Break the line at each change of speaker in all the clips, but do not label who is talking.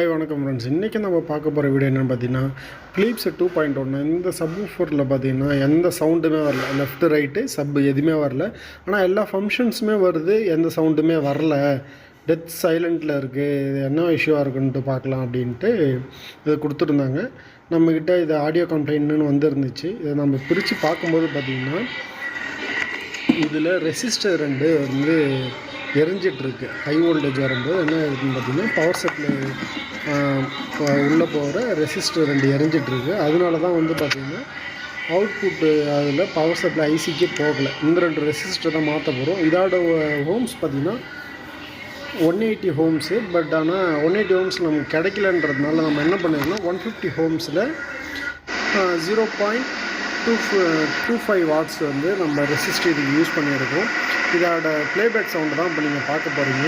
Hi வணக்கம் friends. இன்றைக்கி நம்ம பார்க்க போகிற வீடியோ என்னென்னு பார்த்தீங்கன்னா, Philips 2.1 இந்த சப்வூஃபரில் பார்த்தீங்கன்னா எந்த சவுண்டுமே வரல. லெஃப்ட் ரைட்டு சப் எதுவுமே வரல. ஆனால் எல்லா ஃபங்க்ஷன்ஸுமே வருது, எந்த சவுண்டுமே வரல. டெத் சைலண்ட்டில் இருக்குது. இது என்ன இஷ்யூவாக இருக்குன்ட்டு பார்க்கலாம் அப்படின்ட்டு இதை கொடுத்துருந்தாங்க. நம்மக்கிட்ட இது ஆடியோ கம்ப்ளைண்ட்னு வந்துருந்துச்சு. இதை நம்ம பிரித்து பார்க்கும்போது பார்த்திங்கன்னா இதில் ரெசிஸ்டர் 2 வந்து எரிஞ்சிட்ருக்கு. ஹை வோல்டேஜ் வரும்போது என்ன இருக்குதுன்னு பார்த்திங்கன்னா, பவர் சப்ளை உள்ளே போகிற ரெசிஸ்டர் 2 எரிஞ்சிட்ருக்கு. அதனால தான் வந்து பார்த்திங்கன்னா அவுட்புட்டு அதில் பவர் சப்ளை ஐசிக்கே போகலை. இந்த 2 ரெசிஸ்டர் தான் மாற்ற போகிறோம். இதோட ஹோம்ஸ் பார்த்திங்கன்னா 180 ஹோம்ஸு. பட் ஆனால் 180 ஹோம்ஸ் நமக்கு கிடைக்கலன்றதுனால நம்ம என்ன பண்ணியிருக்கோம்னா 150 ஹோம்ஸில் 0.25 வாட்ஸ் வந்து நம்ம ரெசிஸ்டர் யூஸ் பண்ணியிருக்கோம். இதோட ப்ளேபேக் சவுண்டு தான் இப்போ நீங்கள் பார்க்க போகிறீங்க.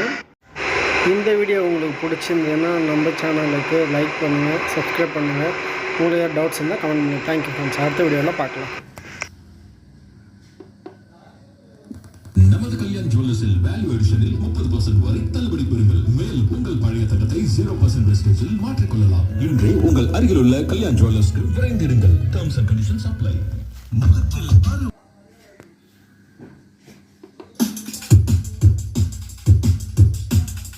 இந்த வீடியோ உங்களுக்கு பிடிச்சிருந்ததுன்னா நம்ம சேனலுக்கு லைக் பண்ணுங்கள், சப்ஸ்கிரைப் பண்ணுங்கள். உங்களுக்கு ஏதாவது டவுட்ஸ் இருந்தால் கமெண்ட் பண்ணுங்கள். Thank you friends. அடுத்த வீடியோவில் பார்க்கலாம்.
நமது கல்யாண் ஜுவல்லர்ஸில் வேல்யூ எடிஷனில் 30% வரை தள்ளுபடி பெறுங்கள். மேலும் உங்கள் பழைய தங்கத்தை 0% வெஸ்டேஜில் மாற்றிக்கொள்ளலாம். இன்றே உங்கள் அருகில் உள்ள கல்யாண் ஜுவல்லர்ஸ்க்கு விரைந்திடுங்கள். Terms and conditions apply.